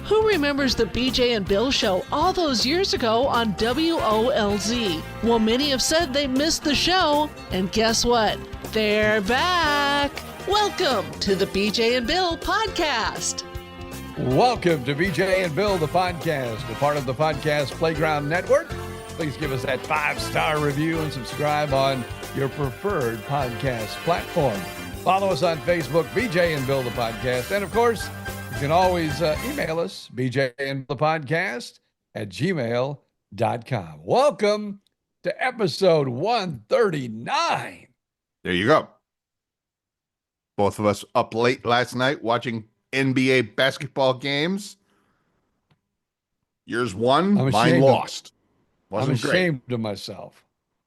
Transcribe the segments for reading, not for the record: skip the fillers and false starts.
Who remembers the BJ and Bill show all those years ago on WOLZ? Well, many have said they missed the show, and guess what? They're back. Welcome to the BJ and Bill podcast. Welcome to BJ and Bill, the podcast, a part of the Podcast Playground Network. Please give us that 5-star review and subscribe on your preferred podcast platform. Follow us on Facebook, BJ and Bill, the podcast. And of course, you can always email us, bjandthepodcast@gmail.com. Welcome to episode 139. There you go. Both of us up late last night watching NBA basketball games. Yours won, mine lost. I'm ashamed of myself.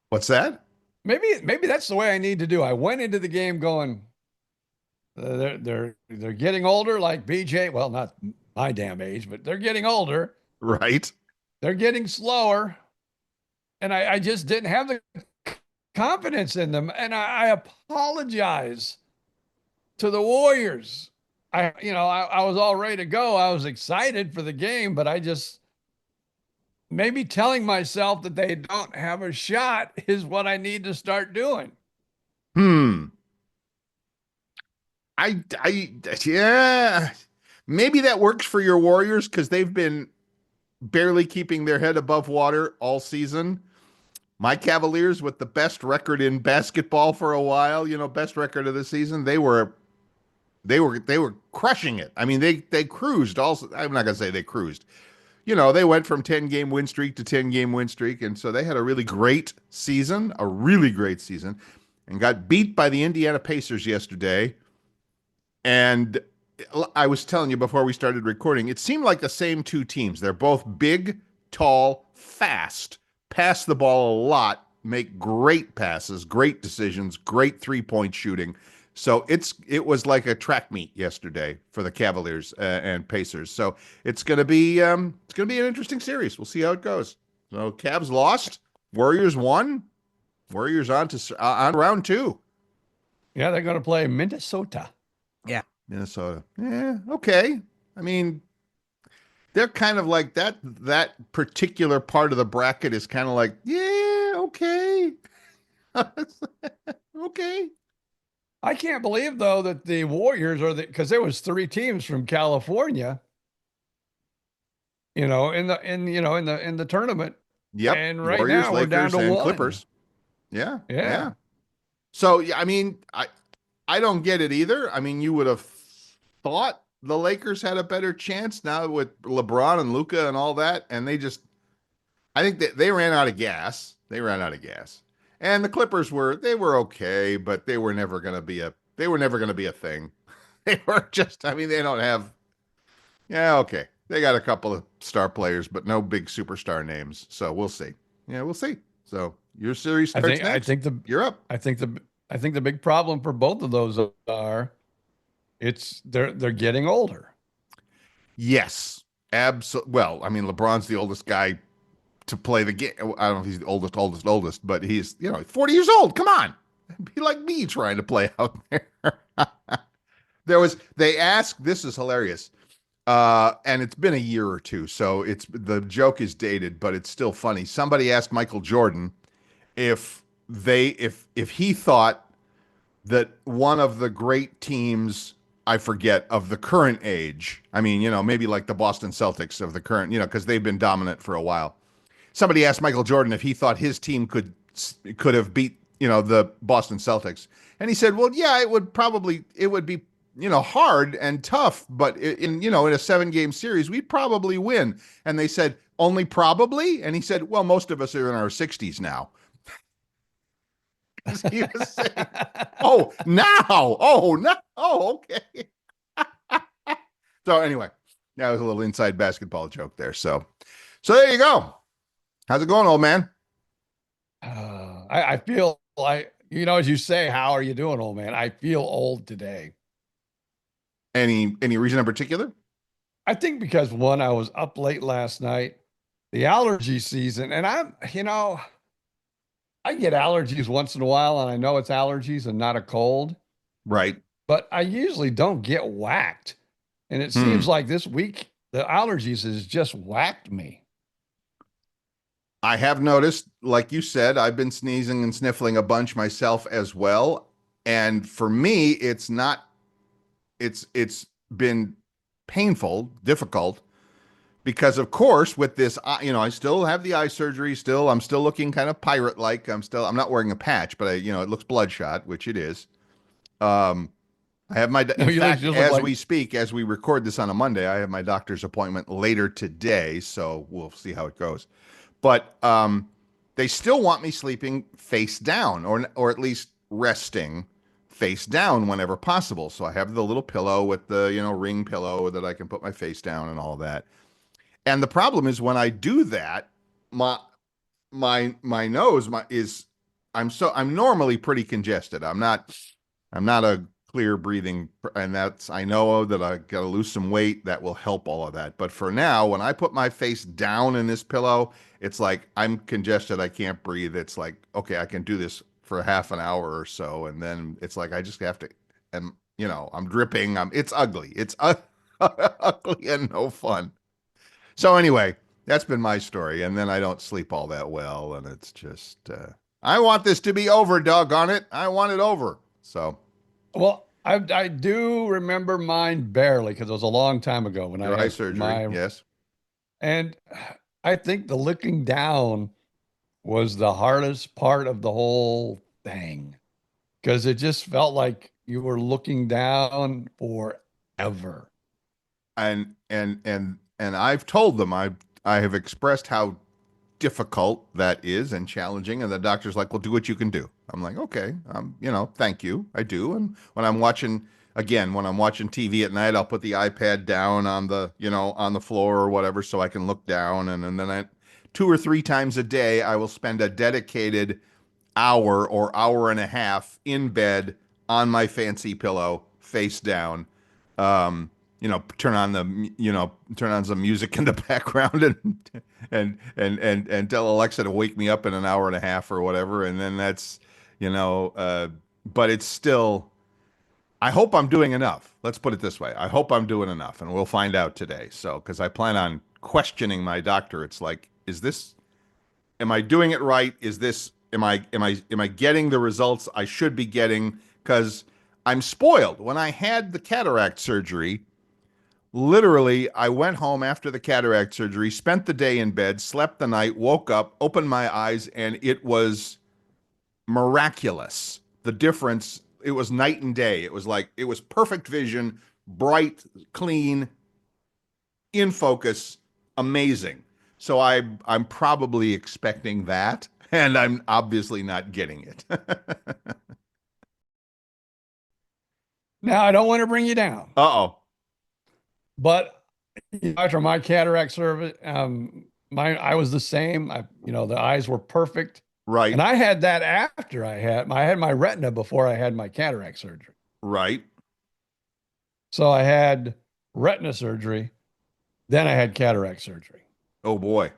What's that? Maybe that's the way I need to do. I went into the game going, they're getting older, like BJ. Well, not my damn age, but they're getting older. Right. They're getting slower. And I just didn't have the confidence in them. And I apologize to the Warriors. I was all ready to go. I was excited for the game, but I just maybe telling myself that they don't have a shot is what I need to start doing. Yeah, maybe that works for your Warriors because they've been barely keeping their head above water all season. My Cavaliers, with the best record in basketball for a while, best record of the season, they were crushing it. I mean, they cruised also. I'm not going to say they cruised. They went from 10-game win streak to 10-game win streak. And so they had a really great season, and got beat by the Indiana Pacers yesterday. And I was telling you before we started recording, it seemed like the same two teams. They're both big, tall, fast, pass the ball a lot, make great passes, great decisions, great three-point shooting. So it was like a track meet yesterday for the Cavaliers and Pacers. So it's going to be an interesting series. We'll see how it goes. So Cavs lost, Warriors won. Warriors on round 2. Yeah, they're going to play Minnesota. Yeah, Minnesota. Yeah, okay. I mean, they're kind of like that particular part of the bracket is kind of like, yeah, okay. Okay. I can't believe though that the Warriors because there was 3 teams from California, in the tournament. Yep. And right Warriors, now Lakers, we're down to and 1. Clippers. Yeah. Yeah. So I mean, I don't get it either. I mean, you would have thought the Lakers had a better chance now with LeBron and Luka and all that, and I think that they ran out of gas. And the Clippers were okay, but they were never going to be a thing. They were just, I mean, they don't have, yeah, okay. They got a couple of star players, but no big superstar names. So we'll see. Yeah, we'll see. So your series starts next. You're up. I think the big problem for both of those are they're getting older. Yes, absolutely. Well, I mean, LeBron's the oldest guy to play the game. I don't know if he's the oldest, but he's 40 years old. Come on, be like me trying to play out there. They asked, this is hilarious, and it's been a year or two, so the joke is dated, but it's still funny. Somebody asked Michael Jordan if he thought that one of the great teams, I forget, of the current age, I mean, maybe like the Boston Celtics of the current, because they've been dominant for a while. Somebody asked Michael Jordan if he thought his team could have beat, the Boston Celtics. And he said, well, yeah, it would be, hard and tough, but in a 7-game series, we'd probably win. And they said, only probably? And he said, well, most of us are in our 60s now. He was saying, oh, okay. So anyway, that was a little inside basketball joke there. So there you go. How's it going, old man? I feel like, as you say, how are you doing, old man? I feel old today. Any reason in particular? I think because one, I was up late last night, the allergy season, and I get allergies once in a while, and I know it's allergies and not a cold. Right. But I usually don't get whacked. And it seems like this week the allergies has just whacked me. I have noticed, like you said, I've been sneezing and sniffling a bunch myself as well. And for me, it's been painful, difficult, because of course with this, I still have the eye surgery. I'm still looking kind of pirate-like. I'm not wearing a patch, but it looks bloodshot, which it is. Um, I have No, in you look, fact, just look as like we speak, as we record this on a Monday, I have my doctor's appointment later today, so we'll see how it goes. But they still want me sleeping face down, or at least resting face down whenever possible. So I have the little pillow with the ring pillow that I can put my face down and all that. And the problem is when I do that, my my nose is I'm normally pretty congested. I'm not a clear breathing, and I know that I got to lose some weight. That will help all of that. But for now, when I put my face down in this pillow, it's like I'm congested. I can't breathe. It's like, okay, I can do this for half an hour or so, and then it's like I just have to, and I'm dripping. It's ugly. It's ugly and no fun. So anyway, that's been my story. And then I don't sleep all that well, and it's just I want this to be over, doggone it. I want it over. So well, I do remember mine barely because it was a long time ago when I your eye had surgery, yes. and I think the looking down was the hardest part of the whole thing because it just felt like you were looking down forever. And I've told them I have expressed how difficult that is and challenging, and the doctor's like, well, do what you can do. I'm like, okay, thank you, I do. And when I'm watching TV at night, I'll put the iPad down on the floor or whatever so I can look down, and then 2 or 3 times a day I will spend a dedicated hour or hour and a half in bed on my fancy pillow face down. Turn on some music in the background and tell Alexa to wake me up in an hour and a half or whatever. And then but it's still, I hope I'm doing enough. Let's put it this way. I hope I'm doing enough, and we'll find out today. So, because I plan on questioning my doctor. It's like, am I doing it right? Am I getting the results I should be getting? Because I'm spoiled. When I had the cataract surgery, literally, I went home after the cataract surgery, spent the day in bed, slept the night, woke up, opened my eyes, and it was miraculous. The difference, it was night and day. It was perfect vision, bright, clean, in focus, amazing. So I'm probably expecting that, and I'm obviously not getting it. Now, I don't want to bring you down, Uh-oh. but after my cataract service, I was the same. The eyes were perfect. Right. And I had that after I had my retina before I had my cataract surgery. Right. So I had retina surgery, then I had cataract surgery. Oh boy.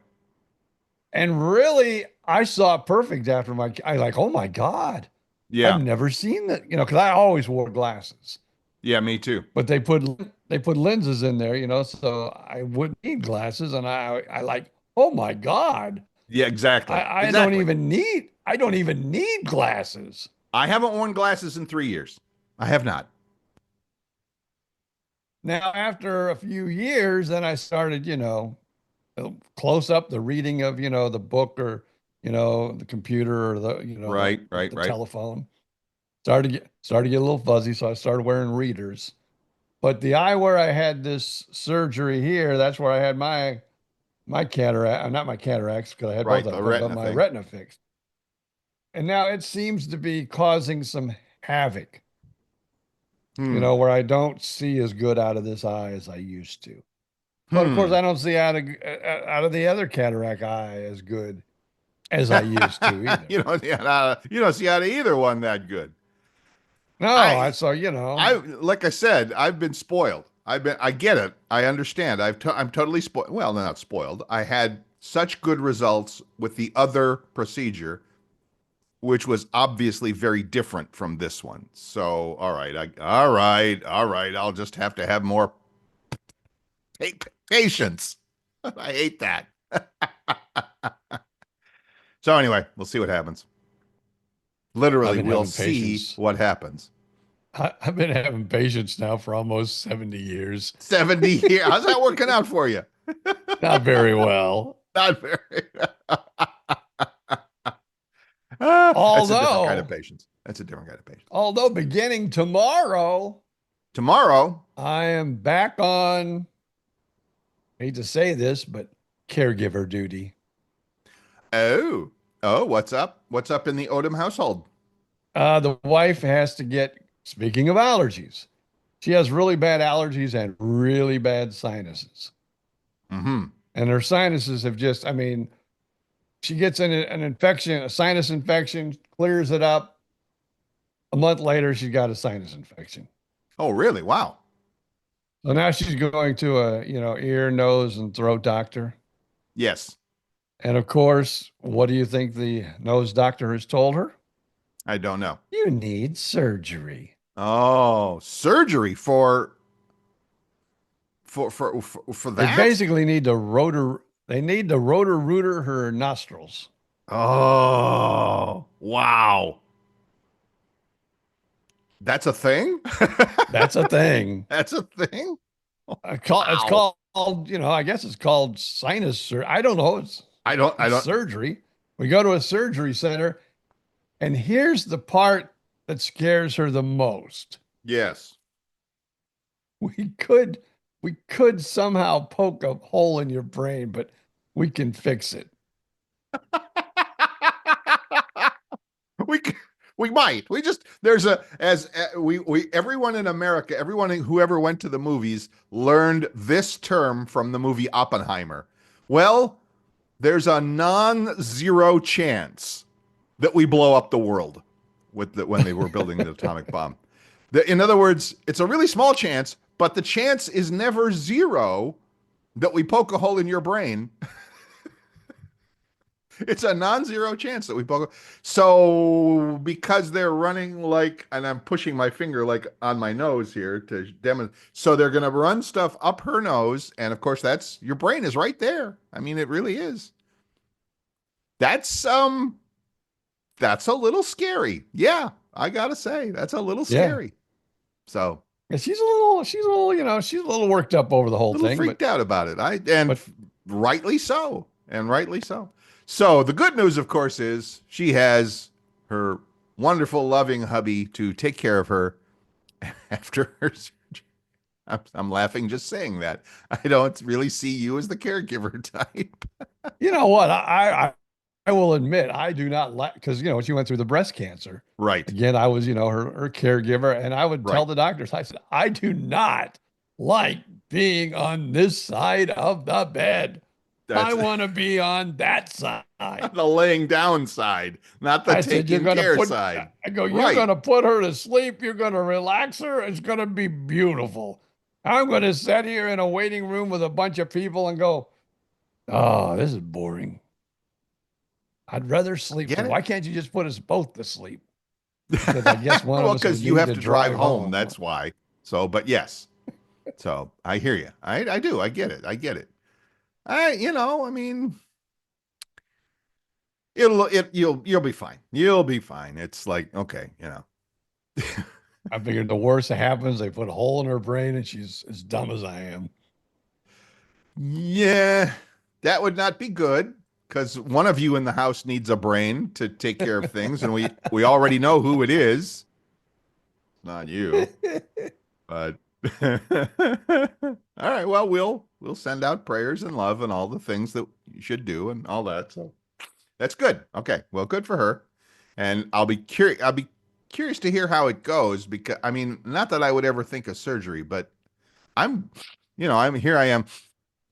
And really, I saw perfect after oh my God, Yeah. I've never seen that, because I always wore glasses. Yeah, me too. But they put lenses in there, so I wouldn't need glasses. And I like, oh my God. Yeah, exactly. I Exactly. I don't even need glasses. I haven't worn glasses in 3 years. I have not. Now, after a few years, then I started, close up the reading of, the book or, the computer or Right. the telephone. Started to get a little fuzzy, so I started wearing readers. But the eye where I had this surgery here, that's where I had my cataract, not my cataracts, because I had both of them, but my retina fixed. And now it seems to be causing some havoc, where I don't see as good out of this eye as I used to. But of course, I don't see out of the other cataract eye as good as I used to either. You don't see out of either one that good. No, I like I said, I've been spoiled. I get it. I understand. I'm totally spoiled. Well, not spoiled. I had such good results with the other procedure, which was obviously very different from this one. So, all right. I'll just have to have more Patience. I hate that. So anyway, we'll see what happens. I've Literally, been we'll having see patience. what happens. I've been having patience now for almost 70 years. 70 years. How's that working out for you? Not very well. Not very. That's a different kind of Although, patience. That's a different kind of patience. although beginning tomorrow, Tomorrow, I am back on, hate to say this, but caregiver duty. oh, what's up? What's up in the Odom household? The wife has to get, speaking of allergies, she has really bad allergies and really bad sinuses. Mm-hmm. And her sinuses have just, I mean, she gets an infection, a sinus infection, clears it up. A month later, she's got a sinus infection. Oh, really? Wow. So now she's going to a, ear, nose, and throat doctor. Yes, And of course, what do you think the nose doctor has told her? I don't know. You need surgery. Oh, surgery for They that? basically need to rotor rooter her nostrils. Oh, wow. That's a thing? That's a thing. That's a thing? It's Wow. called, I guess it's called sinus surgery. I don't know. I It's don't. surgery. We go to a surgery center, and here's the part that scares her the most. Yes. We could we could somehow poke a hole in your brain, but we can fix it. we c- we might. We just there's a as we everyone in America, everyone who ever went to the movies learned this term from the movie Oppenheimer. Well, there's a non-zero chance that we blow up the world when they were building the atomic bomb. In other words, it's a really small chance, but the chance is never zero that we poke a hole in your brain. It's a non-zero chance that we poke. So because they're running like, and I'm pushing my finger like on my nose here to demonstrate. So they're going to run stuff up her nose, and of course that's your brain is right there. I mean, it really is. That's that's a little scary. Yeah, I gotta say that's a little Yeah. scary. So Yeah, she's a little worked up over the a whole little thing, freaked out about it. And but rightly so, and rightly so. So the good news, of course, is she has her wonderful, loving hubby to take care of her after her surgery. I'm laughing just saying that. I don't really see you as the caregiver type. you know what? I will admit I do not like because she went through the breast cancer. Right, Again, I was, her caregiver, and I would right. tell the doctors, I said, I do not like being on this side of the bed. I That's want to be on that side. the laying down side, not the I said, taking care side. you're Right. going to put her to sleep. You're going to relax her. It's going to be beautiful. I'm going to sit here in a waiting room with a bunch of people and go, oh, this is boring. I'd rather sleep. So Get it? why can't you just put us both to sleep? Because I guess one of Well, us would because you need have to to drive drive home. That's why. So, but yes. So I hear you. I do. I get it. I get it. I mean, you'll be fine. You'll be fine. It's like, okay. I figured the worst that happens, they put a hole in her brain and she's as dumb as I am. Yeah, that would not be good because one of you in the house needs a brain to take care of things, and we already know who it is. It's not you, but all right. Well, we'll send out prayers and love and all the things that you should do and all that. So that's good. Okay. Well, good for her. And I'll be curious. I'll be curious to hear how it goes because I mean, not that I would ever think of surgery, but I'm, I'm here. I am.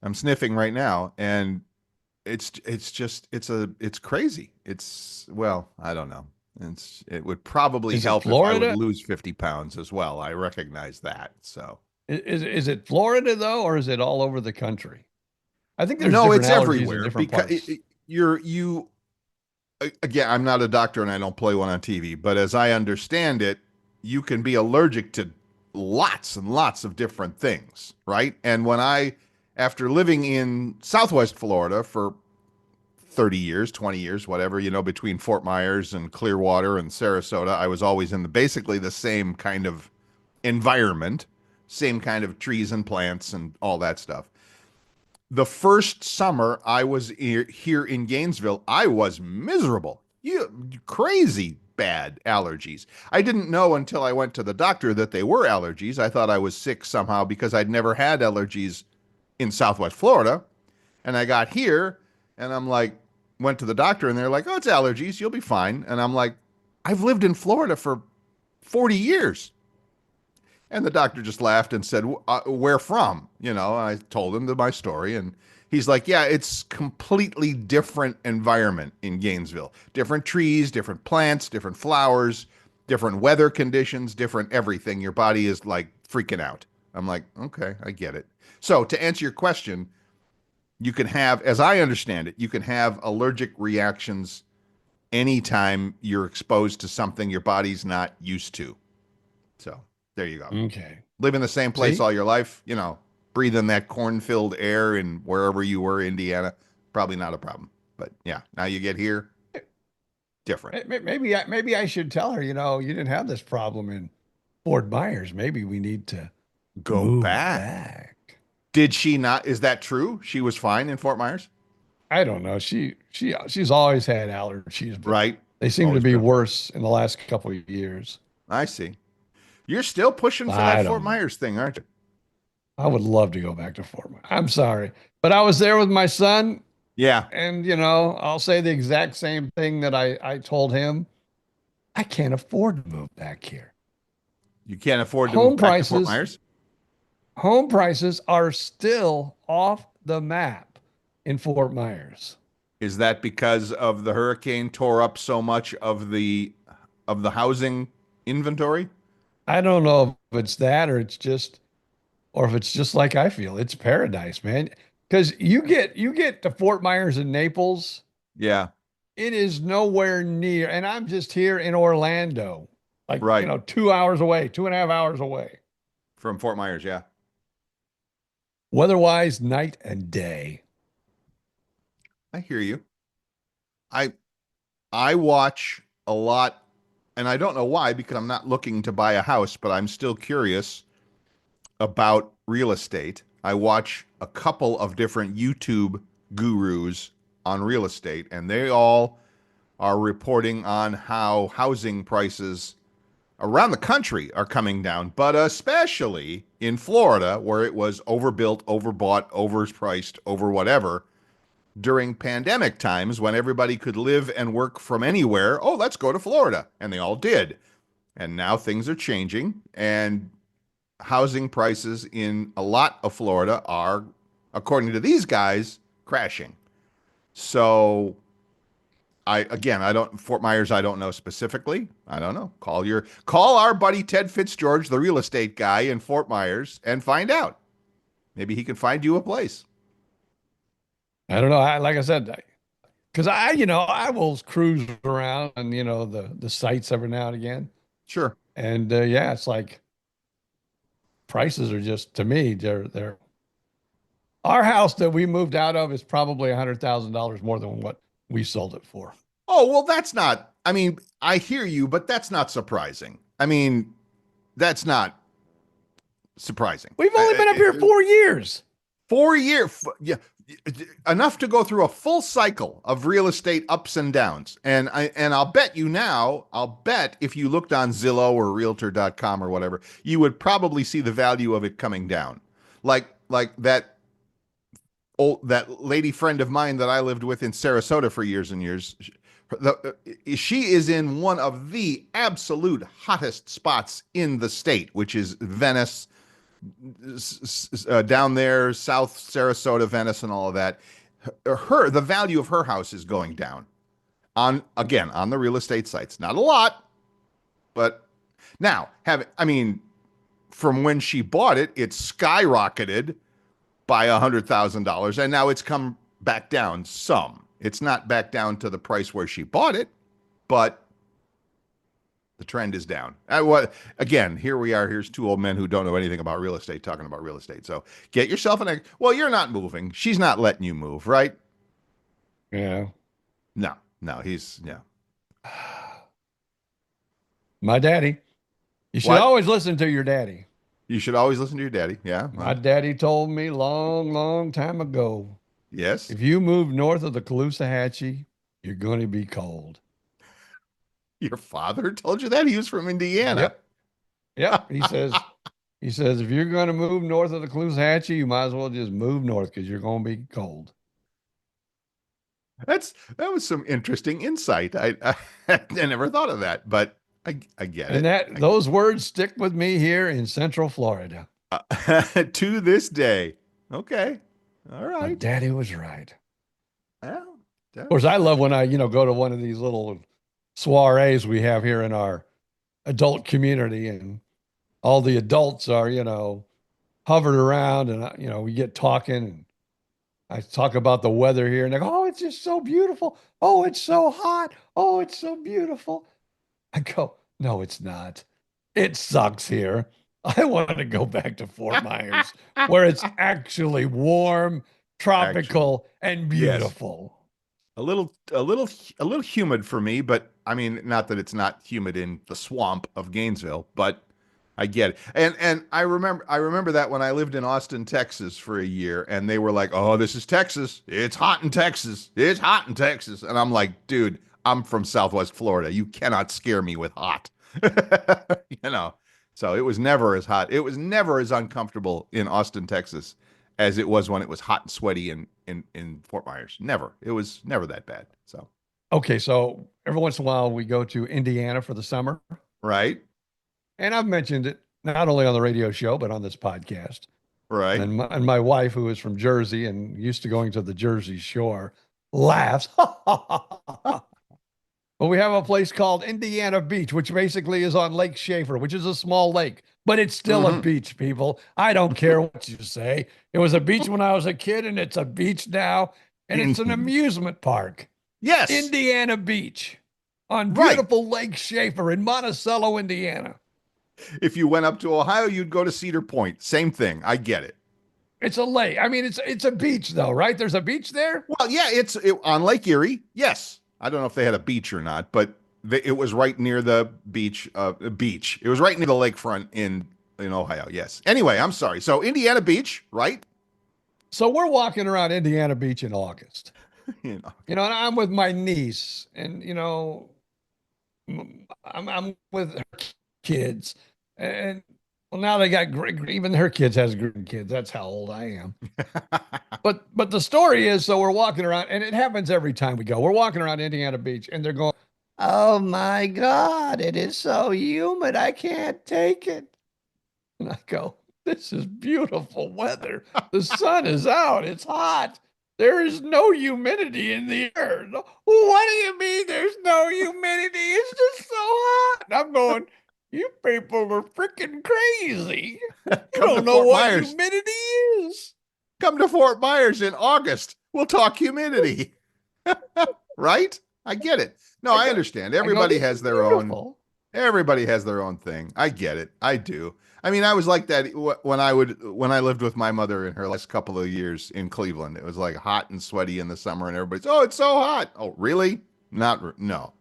I'm sniffing right now, and it's just it's crazy. Well, I don't know. It would probably Is it help if I would Florida? lose 50 pounds as well. I recognize that. So Is it Florida though, or is it all over the country? I think there's no, different it's allergies in everywhere different because parts. again, I'm not a doctor and I don't play one on TV, but as I understand it, you can be allergic to lots and lots of different things, right? And when I after living in Southwest Florida for 30 years, 20 years, whatever, between Fort Myers and Clearwater and Sarasota, I was always in basically the same kind of environment, same kind of trees and plants and all that stuff. The first summer I was here in Gainesville, I was miserable. Crazy bad allergies. I didn't know until I went to the doctor that they were allergies. I thought I was sick somehow because I'd never had allergies in Southwest Florida. And I got here and I'm like, went to the doctor and they're like, oh, it's allergies. You'll be fine. And I'm like, I've lived in Florida for 40 years. And the doctor just laughed and said, where from? I told him my story. And he's like, yeah, it's completely different environment in Gainesville. Different trees, different plants, different flowers, different weather conditions, different everything. Your body is like freaking out. I'm like, okay, I get it. So to answer your question, you can have, as I understand it, you can have allergic reactions anytime you're exposed to something your body's not used to. So there you go. Okay. Live in the same place See? all your life, breathing that corn-filled air in wherever you were, Indiana, probably not a problem. But yeah, now you get here, different. Maybe I should tell her, you didn't have this problem in Fort Myers. Maybe we need to Go move back. Did she not? Is that true? She was fine in Fort Myers? I don't know. She's always had allergies, but Right. they seem Always to be been. worse in the last couple of years. I see. You're still pushing for I that don't Fort know. Myers thing, aren't you? I would love to go back to Fort Myers. I'm sorry, but I was there with my son, Yeah. and I'll say the exact same thing that I told him. I can't afford to move back here. You can't afford to Home move back to Fort prices, Myers? home prices are still off the map in Fort Myers. Is that because of the hurricane tore up so much of the housing inventory? I don't know if it's that or if it's just like I feel. It's paradise, man. Because you get to Fort Myers and Naples, Yeah. it is nowhere near. And I'm just here in Orlando, like Right. 2 hours away, 2.5 hours away. From Fort Myers, yeah. Weather-wise, night and day. I hear you. I I watch a lot, and I don't know why, because I'm not looking to buy a house, but I'm still curious about real estate. I watch a couple of different YouTube gurus on real estate, and they all are reporting on how housing prices around the country are coming down, but especially in Florida, where it was overbuilt, overbought, overpriced, over whatever during pandemic times when everybody could live and work from anywhere. Oh, let's go to Florida. And they all did. And now things are changing, and housing prices in a lot of Florida are, according to these guys, crashing. So I don't Fort Myers, I don't know specifically. I don't know. Call our buddy Ted Fitzgeorge, the real estate guy in Fort Myers, and find out. Maybe he can find you a place. I don't know. Like I said, because I will cruise around and the sites every now and again, Sure. and yeah, it's like prices are just, to me, they're. Our house that we moved out of is probably $100,000 more than what we sold it for. Oh, well, that's not, I mean, I hear you, but that's not surprising. I mean, that's not surprising. We've only been up here 4 years. 4 years. Yeah. Enough to go through a full cycle of real estate ups and downs. And I'll bet if you looked on Zillow or realtor.com or whatever, you would probably see the value of it coming down. Like that lady friend of mine that I lived with in Sarasota for years and years. She is in one of the absolute hottest spots in the state, which is Venice, down there, South Sarasota, Venice, and all of that. The value of her house is going down on the real estate sites. Not a lot, but now from when she bought it, it skyrocketed by $100,000, and now it's come back down some. It's not back down to the price where she bought it, but The trend is down. What again? Here we are. Here's two old men who don't know anything about real estate talking about real estate. So get yourself well, you're not moving. She's not letting you move, right? Yeah. No, no, he's yeah. My daddy. You should What? always listen to your daddy. You should always listen to your daddy. Yeah. My daddy told me long time ago, Yes. if you move north of the Caloosahatchee, you're going to be cold. Your father told you that? He was from Indiana. Yep. Yep. He says, if you're going to move north of the Caloosahatchee, you might as well just move north because you're going to be cold. That was some interesting insight. I never thought of that, but I get it. And those words stick with me here in Central Florida. To this day. Okay. All My right. daddy was right. Well, Of course, I love when I, go to one of these little soirees we have here in our adult community, and all the adults are, hovered around, and, we get talking, and I talk about the weather here, and they go, oh, it's just so beautiful. Oh, it's so hot. Oh, it's so beautiful. I go, no, it's not. It sucks here. I want to go back to Fort Myers where it's actually warm, tropical, and beautiful. A little humid for me, but I mean, not that it's not humid in the swamp of Gainesville, but I get it. And I remember that when I lived in Austin, Texas for a year, and they were like, "Oh, this is Texas. It's hot in Texas. It's hot in Texas." And I'm like, "Dude, I'm from Southwest Florida. You cannot scare me with hot." So it was never as hot. It was never as uncomfortable in Austin, Texas as it was when it was hot and sweaty in Fort Myers. Never. It was never that bad. So Okay, so every once in a while we go to Indiana for the summer. right. And I've mentioned it not only on the radio show, but on this podcast. Right. And my wife, who is from Jersey and used to going to the Jersey Shore, laughs. But we have a place called Indiana Beach, which basically is on Lake Schaefer, which is a small lake, but it's still a beach, people. I don't care what you say. It was a beach when I was a kid, and it's a beach now, and it's an amusement park. Yes. Indiana Beach on beautiful Lake Schaefer in Monticello, Indiana. If you went up to Ohio, you'd go to Cedar Point. Same thing. I get it. It's a lake. I mean, it's a beach, though, right? There's a beach there? Well, yeah, it's on Lake Erie. Yes. I don't know if they had a beach or not, but it was right near the beach. It was right near the lakefront in Ohio. Yes. Anyway, I'm sorry. So Indiana Beach, right? So we're walking around Indiana Beach in August. You and I'm with my niece, and I'm with her kids, and well, now they got even her kids has grandkids. That's how old I am. But the story is, so we're walking around, and it happens every time we go. We're walking around Indiana Beach, and they're going, "Oh my God, it is so humid. I can't take it." And I go, "This is beautiful weather. The sun is out. It's hot. There is no humidity in the air." "What do you mean there's no humidity? It's just so hot." And I'm going, "You people are freaking crazy. You don't know what humidity is." Come to Fort Myers in August. We'll talk humidity. Right? I get it. No, I understand. Everybody has their own. Everybody has their own thing. I get it. I do. I mean, I was like that when I lived with my mother in her last couple of years in Cleveland. It was like hot and sweaty in the summer, and everybody's, "Oh, it's so hot." "Oh, really?" No.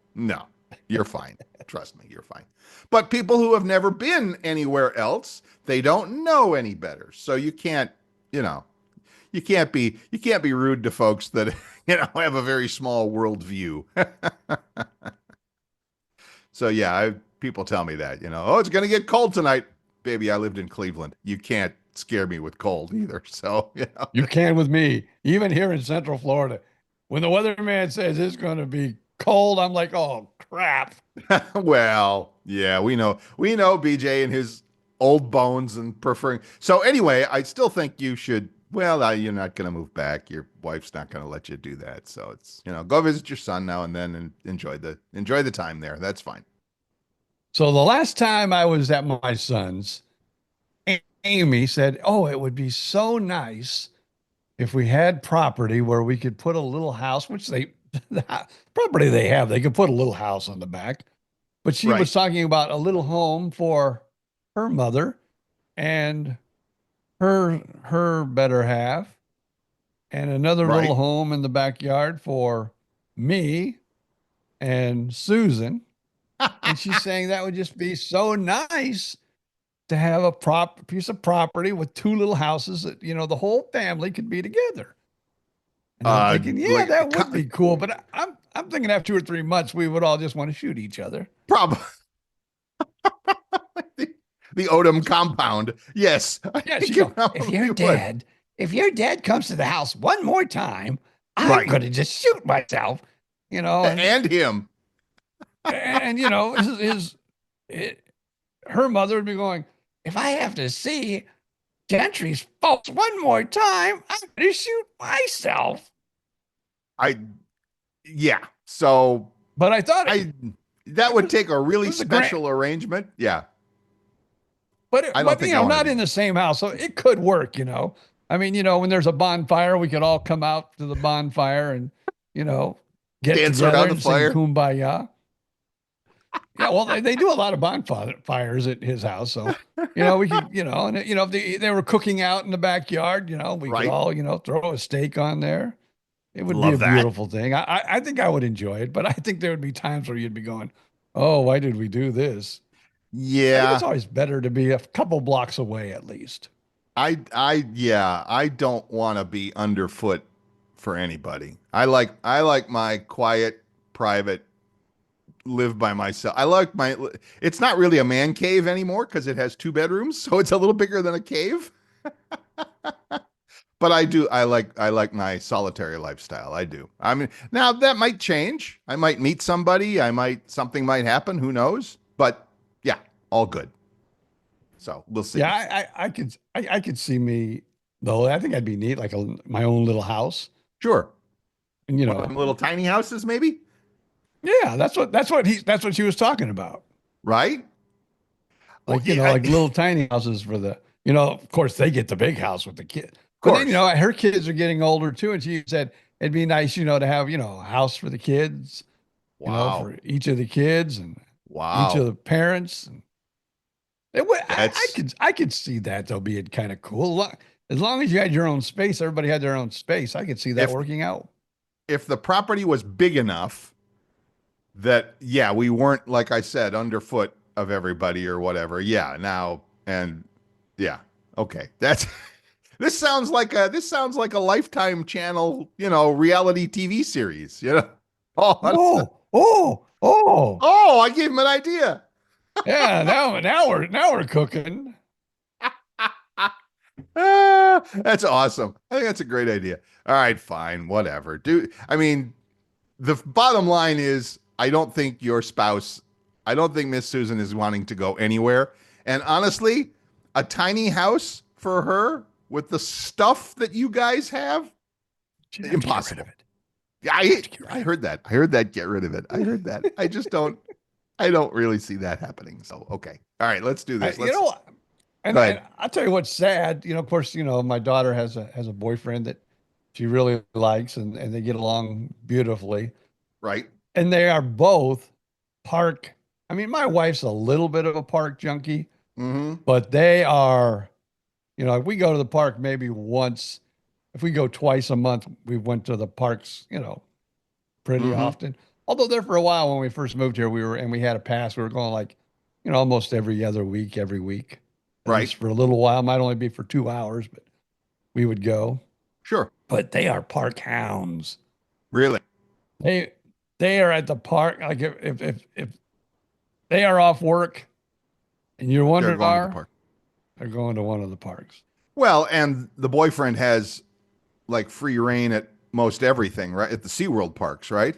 You're fine. Trust me, you're fine. But people who have never been anywhere else, they don't know any better. So you can't be rude to folks that have a very small worldview. So yeah, people tell me that, "Oh, it's going to get cold tonight." Baby, I lived in Cleveland. You can't scare me with cold either. So, You can with me, even here in Central Florida. When the weatherman says it's going to be cold, I'm like, "Oh, crap." Well, yeah, we know BJ and his old bones and preferring. So anyway, I still think you should, you're not going to move back. Your wife's not going to let you do that. So it's, go visit your son now and then and enjoy the time there. That's fine. So the last time I was at my son's, Amy said, "Oh, it would be so nice if we had property where we could put a little house," which the property they have, they could put a little house on the back, But she Right. was talking about a little home for her mother and her better half, and another little Right. home in the backyard for me and Susan. And she's saying that would just be so nice to have a piece of property with two little houses that, the whole family could be together. And I'm thinking, yeah, like that would be cool. But I'm thinking after 2 or 3 months, we would all just want to shoot each other. probably the Odom compound. Yes, I Yes, you think it go, if your probably would. dad, if your dad comes to the house one more time, I'm Right. going to just shoot myself, and And him. and it, her mother would be going, if I have to see Gentry's folks one more time, I'm going to shoot myself. I yeah. So But I thought that would take a really was a grand, special arrangement. Yeah. but I don't think I want to not do in that. the same house, so it could work. I mean, when there's a bonfire, we could all come out to the bonfire and you know get Dance together around the and sing fire. "Kumbaya." Yeah, well, they do a lot of bonfires at his house, so we could, and if they were cooking out in the backyard, we could Right. all throw a steak on there. It would be a Love that. beautiful thing. I think I would enjoy it, but I think there would be times where you'd be going, "Oh, why did we do this?" I think it's Yeah. always better to be a couple blocks away at least. Yeah, I don't want to be underfoot for anybody. I like my quiet, private, live by myself. It's not really a man cave anymore because it has 2 bedrooms, so it's a little bigger than a cave. But I like my solitary lifestyle. I do. I mean, now that might change. I might meet somebody. Something might happen. Who knows? But yeah, all good. So we'll see. Yeah, I could see me though. I think I'd be neat, like my own little house, Sure. and One of them little tiny houses, maybe. yeah, that's what she was talking about. Right? Well, Like yeah, like little tiny houses for the, of course they get the big house with the kid, of but then course. her kids are getting older too, and she said it'd be nice, to have a house for the kids, Wow. for each of the kids and each of Wow. the parents. And it would, That's I could see that though being kind of cool. As long as you had your own space, everybody had their own space. I could see that if working out. if the property was big enough that yeah, we weren't like I said underfoot of everybody or whatever. Yeah, now and yeah. Okay. That's this sounds like a Lifetime channel, reality TV series, Oh, Oh, oh, I gave him an idea. yeah. Now we're cooking. That's awesome. I think that's a great idea. All right, fine, whatever. I mean, the bottom line is, I don't think Miss Susan is wanting to go anywhere. And honestly, a tiny house for her with the stuff that you guys have, She'd have to get rid impossible. of it. I heard that. I heard that. Get rid of it. I heard that. I just don't. I don't really see that happening. So okay. All right. Let's do this. You know what? And, Go ahead. and I'll tell you what's sad. Of course, my daughter has a boyfriend that she really likes, and they get along beautifully. Right. And they are both park. I mean, my wife's a little bit of a park junkie, Mm-hmm. but they are, if we go to the park maybe once, if we go twice a month, we went to the parks, pretty Mm-hmm. often. Although there for a while when we first moved here, we had a pass. We were going like, almost every other week, every week, at Right. least for a little while. Might only be for 2 hours, but we would go. Sure. But they are park hounds. Really. They they are at the park. Like if they are off work and you're They're wondering going to the park. they're going to one of the parks. Well, and the boyfriend has like free reign at most everything, right? At the SeaWorld parks, right?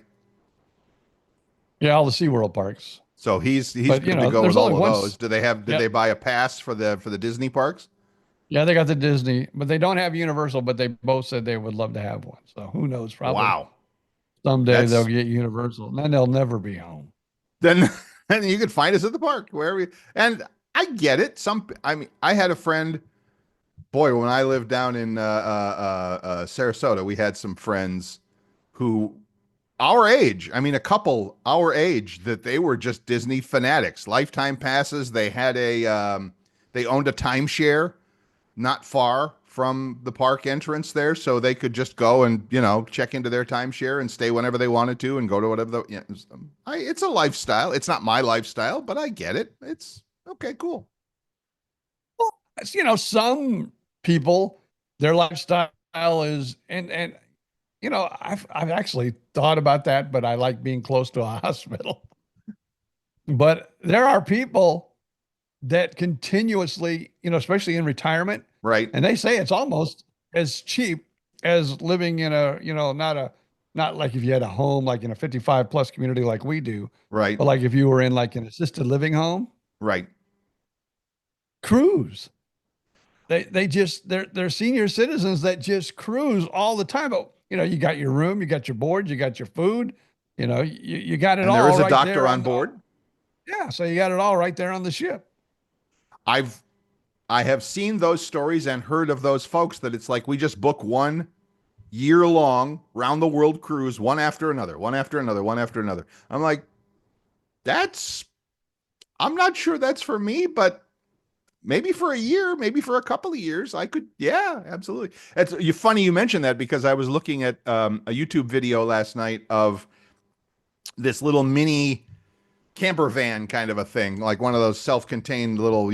Yeah, all the SeaWorld parks. So he's But, good to go there's with all only of one those. Did Yep. they buy a pass for the Disney parks? Yeah, they got the Disney, but they don't have Universal, but they both said they would love to have one. So who knows? Probably Wow. someday they'll That's get Universal, and then they'll never be home. then then you could find us at the park wherever. And I get it. I mean, I had a friend. Boy, when I lived down in Sarasota, we had some friends who our age. I mean, a couple our age that they were just Disney fanatics. Lifetime passes. They had they owned a timeshare not far from the park entrance there, so they could just go and check into their timeshare and stay whenever they wanted to and go to whatever it's a lifestyle. It's not my lifestyle, but I get it. It's okay, cool. Some people, their lifestyle is, and I've actually thought about that, but I like being close to a hospital. But there are people that continuously, especially in retirement, right? And they say it's almost as cheap as living in a, not like if you had a home like in a 55 plus community like we do, right? But like if you were in like an assisted living home, right? Cruise. They're senior citizens that just cruise all the time. But you got your room, you got your board, you got your food, you got it and all. There is a right doctor there on board. Yeah, so you got it all right there on the ship. I have seen those stories and heard of those folks that it's like we just book 1 year long round the world cruise, one after another, one after another, one after another. I'm like, I'm not sure that's for me, but maybe for a year, maybe for a couple of years, I could. Yeah, absolutely. It's funny you mentioned that because I was looking at a YouTube video last night of this little mini camper van kind of a thing, like one of those self-contained little,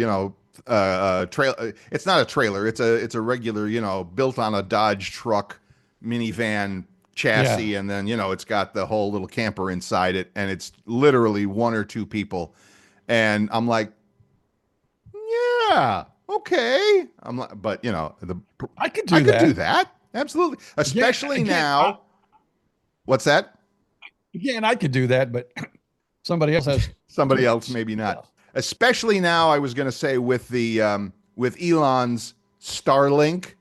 trail. It's not a trailer. It's a regular, built on a Dodge truck minivan chassis. Yeah. And then, it's got the whole little camper inside it. And it's literally 1 or 2 people. And I'm like, yeah, okay. I'm like, but I could do that. Absolutely. Especially now. What's that? Again, I could do that, but somebody else has. Somebody else, maybe not. Yeah. Especially now, I was going to say with the with Elon's Starlink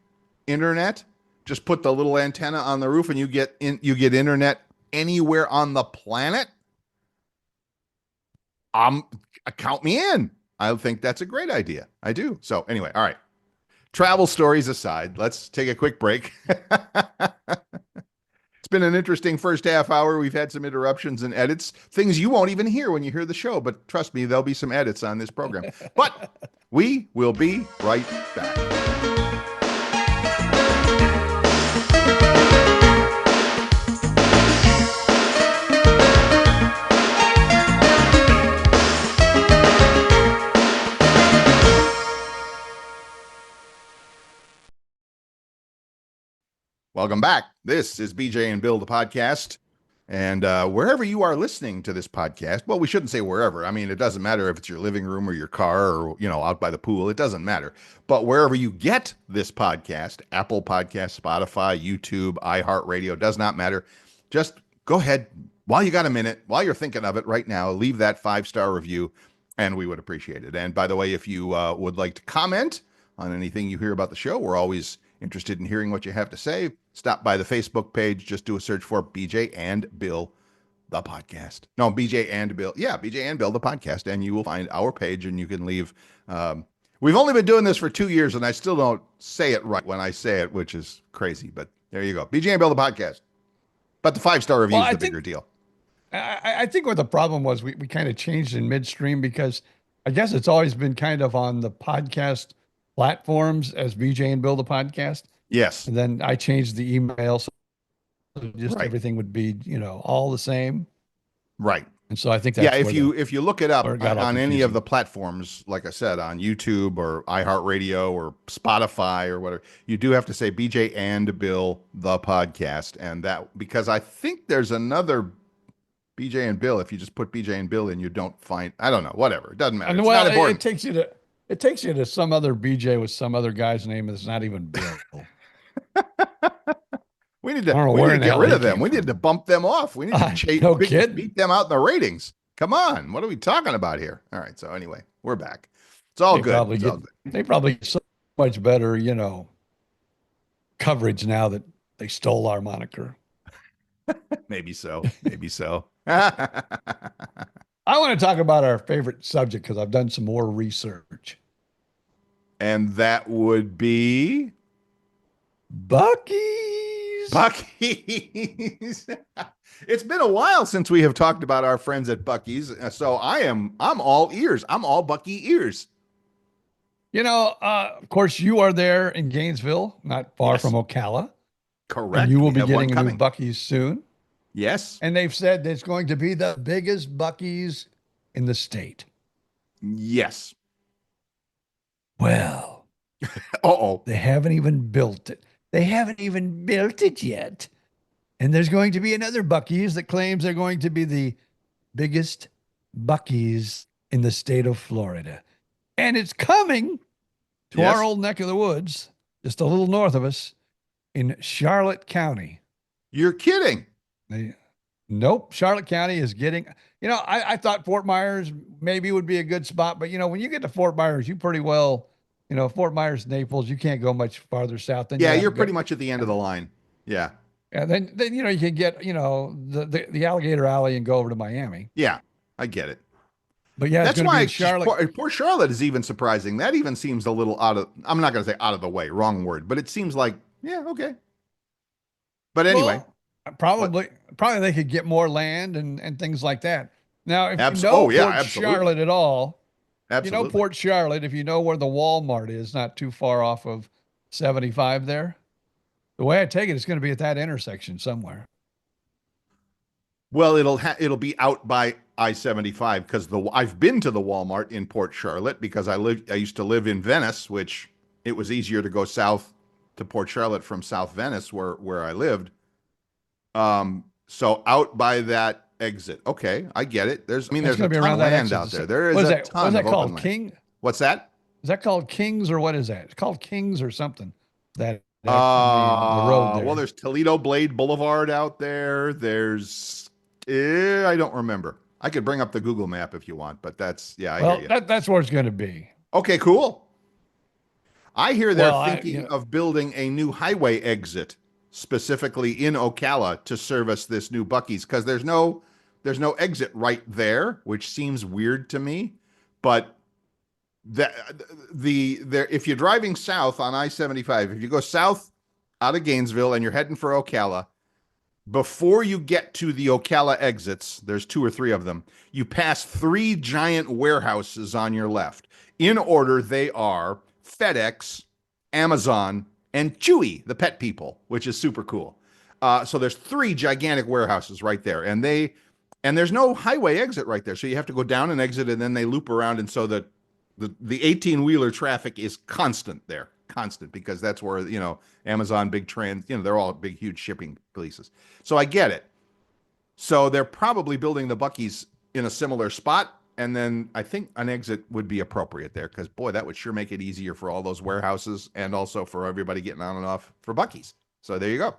internet, just put the little antenna on the roof, and you get internet anywhere on the planet. Count me in. I think that's a great idea. I do. So anyway, all right. Travel stories aside, let's take a quick break. It's been an interesting first half hour. We've had some interruptions and edits, things you won't even hear when you hear the show, but trust me, there'll be some edits on this program. But we will be right back. Welcome back. This is BJ and Bill, the podcast. And wherever you are listening to this podcast, well, we shouldn't say wherever. I mean, it doesn't matter if it's your living room or your car or, out by the pool. It doesn't matter. But wherever you get this podcast, Apple Podcast, Spotify, YouTube, iHeartRadio, does not matter. Just go ahead, while you got a minute, while you're thinking of it right now, leave that 5-star review, and we would appreciate it. And by the way, if you would like to comment on anything you hear about the show, we're always interested in hearing what you have to say. Stop by the Facebook page. Just do a search for BJ and Bill, the podcast. No, BJ and Bill. Yeah, BJ and Bill, the podcast. And you will find our page, and you can leave. We've only been doing this for 2 years, and I still don't say it right when I say it, which is crazy. But there you go. BJ and Bill, the podcast. But the 5-star review is the bigger deal. I think what the problem was, we kind of changed in midstream because I guess it's always been kind of on the podcast platforms as BJ and Bill, the podcast. Yes. And then I changed the email so just everything would be, all the same. Right. And so I think that's if you look it up on any of the platforms, like I said, on YouTube or iHeartRadio or Spotify or whatever, you do have to say BJ and Bill, the podcast. And that, because I think there's another BJ and Bill. If you just put BJ and Bill in, you don't find, I don't know, whatever. It doesn't matter. And it's not important. It takes you to some other BJ with some other guy's name that's not even Bill. We need to get rid of them. We need to bump them off. We need to beat them out in the ratings. Come on. What are we talking about here? All right. So anyway, we're back. It's all good. They probably get so much better, coverage now that they stole our moniker. Maybe so. Maybe so. I want to talk about our favorite subject because I've done some more research. And that would be Buc-ee's. Buc-ee's? Buc-ee's. It's been a while since we have talked about our friends at Buc-ee's, so I'm all ears. I'm all Buc-ee ears. Of course, you are there in Gainesville, not far Yes, from Ocala, and correct. you will We be have one getting a new coming. Buc-ee's soon. Yes. And they've said it's going to be the biggest Buc-ee's in the state. Yes. Well, Uh-oh. they haven't even built it. They haven't even built it yet. And there's going to be another Buc-ee's that claims they're going to be the biggest Buc-ee's in the state of Florida. And it's coming to Yes. our old neck of the woods, just a little north of us in Charlotte County. You're kidding. Nope. Charlotte County is getting, I thought Fort Myers maybe would be a good spot, but when you get to Fort Myers, you pretty well, Fort Myers, Naples, you can't go much farther south than Yeah, you have you're to pretty go. much at the end of the line. Yeah. And then you can get, the Alligator Alley and go over to Miami. Yeah, I get it. But yeah, That's it's going to why be in Charlotte. poor Charlotte is even surprising. That even seems a little I'm not going to say out of the way, wrong word, but it seems like, yeah, okay. But anyway. Well, probably they could get more land and things like that. Now, if you know Port absolutely. Charlotte at all, Absolutely. Port Charlotte, if you know where the Walmart is, not too far off of 75 there, the way I take it, it's going to be at that intersection somewhere. Well, it'll be out by I-75 because I've been to the Walmart in Port Charlotte because I used to live in Venice, which it was easier to go south to Port Charlotte from South Venice where I lived. So out by that exit. Okay, I get it. There's a ton of land out there. There is a ton of open land. King? What's that? Is that called Kings or what is that? It's called Kings or something. The road there. Well, there's Toledo Blade Boulevard out there. There's I don't remember. I could bring up the Google map if you want, but I hear you. That's where it's going to be. Okay, cool. I hear they're thinking of building a new highway exit specifically in Ocala to service this new Buc-ee's because there's no exit right there, which seems weird to me. But if you're driving south on I-75, if you go south out of Gainesville and you're heading for Ocala, before you get to the Ocala exits, there's 2 or 3 of them, you pass 3 giant warehouses on your left. In order, they are FedEx, Amazon, and Chewy, the pet people, which is super cool. So there's 3 gigantic warehouses right there, and there's no highway exit right there. So you have to go down and exit, and then they loop around, and so the 18-wheeler traffic is constant because that's where Amazon, big trans, they're all big, huge shipping places. So I get it. So they're probably building the Buc-ee's in a similar spot. And then I think an exit would be appropriate there because, boy, that would sure make it easier for all those warehouses and also for everybody getting on and off for Buc-ee's. So there you go.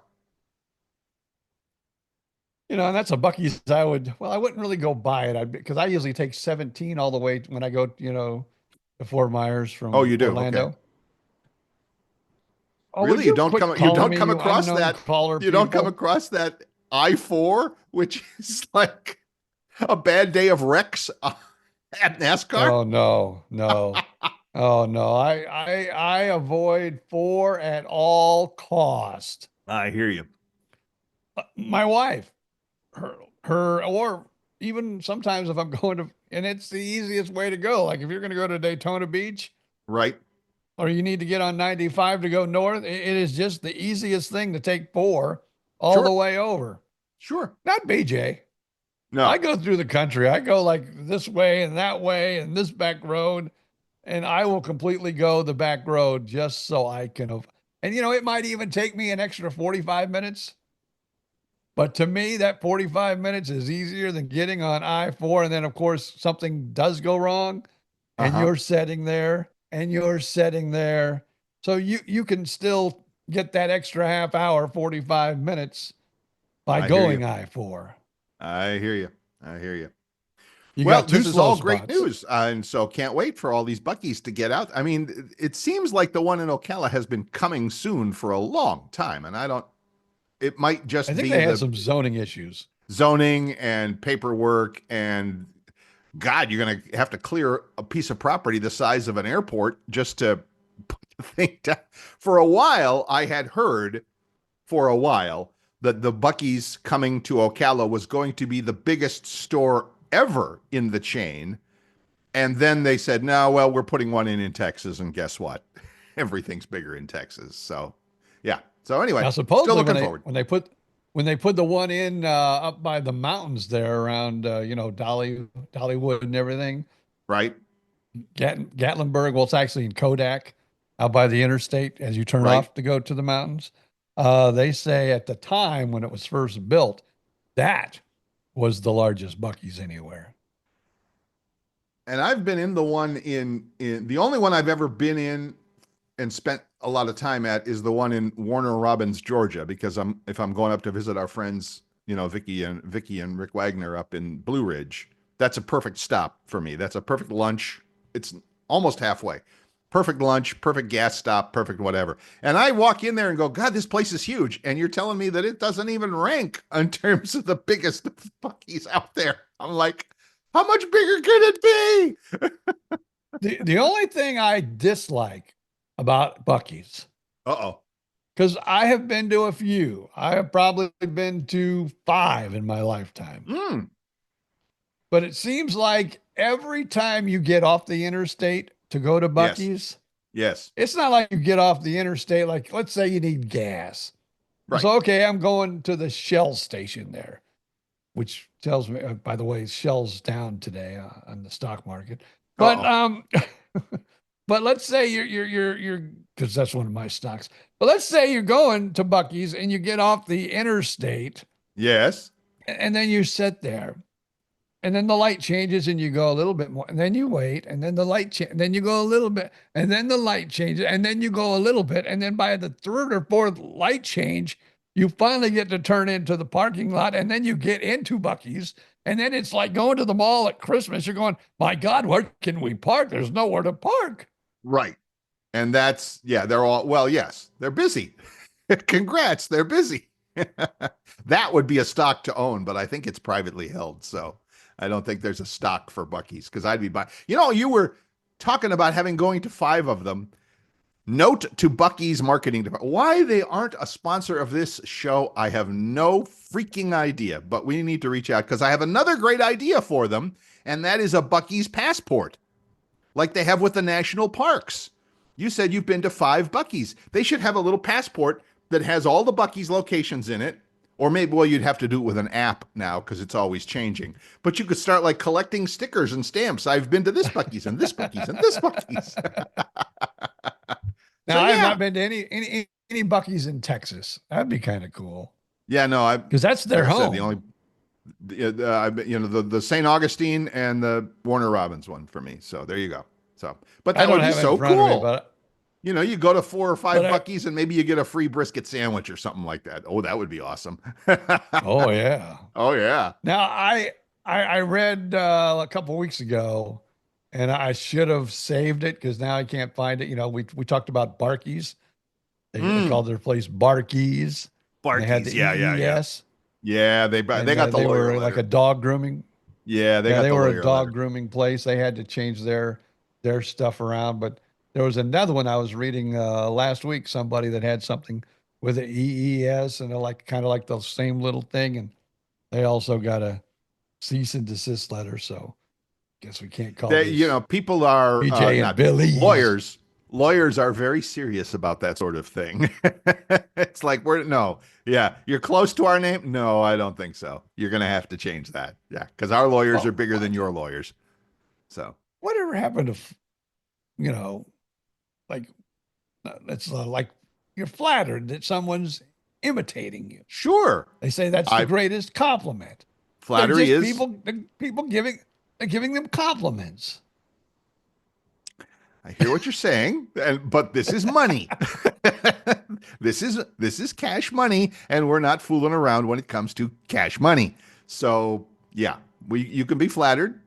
And that's a Buc-ee's I wouldn't really go by it because I usually take 17 all the way when I go, to Fort Myers from Orlando. Okay. Really? You don't come across that I-4, which is like a bad day of wrecks at NASCAR? Oh no. Oh no. I avoid 4 at all cost. I hear you. My wife, her or even sometimes if I'm going to, and it's the easiest way to go. Like if you're going to go to Daytona Beach, right? Or you need to get on 95 to go north, it is just the easiest thing to take 4 all the way over. Sure. Not BJ. No. I go through the country. I go like this way and that way and this back road, and I will completely go the back road just so I can. And it might even take me an extra 45 minutes. But to me, that 45 minutes is easier than getting on I-4. And then, of course, something does go wrong and you're sitting there. So you can still get that extra half hour, 45 minutes by going I-4. I hear you. This is all great news. And so can't wait for all these Buc-ee's to get out. I mean, it seems like the one in Ocala has been coming soon for a long time. And it might just be. I think they had some zoning issues. Zoning and paperwork and God, you're going to have to clear a piece of property the size of an airport just to put the thing down. For a while, I had heard for a while that the Buc-ee's coming to Ocala was going to be the biggest store ever in the chain. And then they said, no, well, we're putting one in Texas. And guess what? Everything's bigger in Texas. So, yeah. So anyway, Now, still supposedly looking forward. when they put the one in up by the mountains there around Dollywood and everything, Right? Gatlinburg. Well, it's actually in Kodak, out by the interstate as you turn Right. off to go to the mountains. They say at the time when it was first built, that was the largest Buc-ee's anywhere. And I've been in the one in the only one I've ever been in and spent a lot of time at is the one in Warner Robins, Georgia, because if I'm going up to visit our friends, Vicky and Rick Wagner up in Blue Ridge, that's a perfect stop for me. That's a perfect lunch. It's almost halfway. Perfect lunch, perfect gas stop, perfect whatever. And I walk in there and go, God, this place is huge. And you're telling me that it doesn't even rank in terms of the biggest Buc-ee's out there. I'm like, how much bigger could it be? The only thing I dislike about Buc-ee's, Uh-oh. because I have been to a few. I have probably been to 5 in my lifetime. Mm. But it seems like every time you get off the interstate to go to Buc-ee's, Yes. it's not like you get off the interstate, like let's say you need gas. Right. So, okay, I'm going to the Shell station there, which tells me, by the way, Shell's down today on the stock market. But but let's say you're because that's one of my stocks. But let's say you're going to Buc-ee's and you get off the interstate. Yes. And then you sit there. And then the light changes and you go a little bit more. And then you wait. And then the light changes. Then you go a little bit. And then the light changes. And then you go a little bit. And then by the third or fourth light change, you finally get to turn into the parking lot. And then you get into Buc-ee's. And then it's like going to the mall at Christmas. You're going, my God, where can we park? There's nowhere to park. Right. And that's, they're all, well, yes, they're busy. Congrats. They're busy. That would be a stock to own, but I think it's privately held. So I don't think there's a stock for Buc-ee's because I'd be buying. You were talking about going to 5 of them. Note to Buc-ee's marketing department. Why they aren't a sponsor of this show, I have no freaking idea, but we need to reach out because I have another great idea for them, and that is a Buc-ee's passport, like they have with the national parks. You said you've been to 5 Buc-ee's. They should have a little passport that has all the Buc-ee's locations in it. Or maybe, well, you'd have to do it with an app now because it's always changing. But you could start like collecting stickers and stamps. I've been to this Buc-ee's and this Buc-ee's and this Buc-ee's. Now, I have not been to any Buc-ee's in Texas. That'd be kind of cool. Yeah, no, because that's their home. The St. Augustine and the Warner Robins one for me. So there you go. So, but that would be so cool. But you go to 4 or 5 Buc-ee's and maybe you get a free brisket sandwich or something like that. Oh, that would be awesome. Oh yeah. Oh yeah. Now I read a couple of weeks ago, and I should have saved it because now I can't find it. We talked about Barkeys. They called their place Barkeys. Barkeys. They had the EES. Yeah, they got the they lawyer were like a dog grooming. Yeah, they were a dog grooming place. They had to change their stuff around, but there was another one I was reading last week. Somebody that had something with the EES, and they're kind of like the same little thing, and they also got a cease and desist letter. So, guess we can't call it. People are BJ and Billy lawyers. Lawyers are very serious about that sort of thing. It's like you're close to our name. No, I don't think so. You're gonna have to change that. Yeah, because our lawyers are bigger than your lawyers. So whatever happened to it's like you're flattered that someone's imitating you. Sure. They say that's the greatest compliment. Flattery is people giving them compliments. I hear what you're saying, but this is money. This is cash money, and we're not fooling around when it comes to cash money. So yeah, you can be flattered.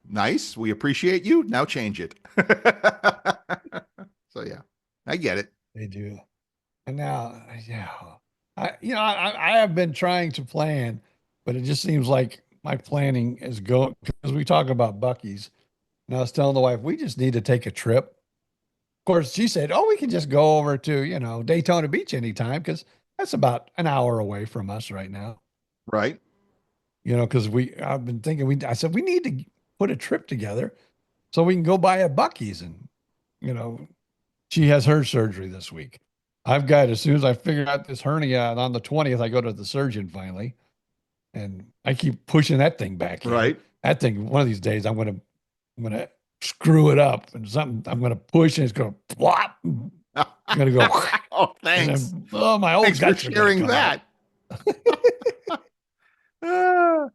Nice, we appreciate you. Now change it. So yeah, I get it. They do, and now I have been trying to plan, but it just seems like my planning is going because we talk about Buc-ee's. And I was telling the wife, we just need to take a trip. Of course, she said, oh, we can just go over to, Daytona Beach anytime because That's about an hour away from us right now. Right. Because I've been thinking, I said, we need to put a trip together so we can go by a Buc-ee's. And, you know, she has her surgery this week. I've got, as soon as I figure out this hernia on the 20th, I go to the surgeon finally. And I keep pushing that thing back in. Right. That thing, one of these days, I'm gonna screw it up and something. I'm gonna push and it's gonna plop. I'm gonna go. Oh, thanks. And then, my old Thanks for guts are gonna sharing come that. out.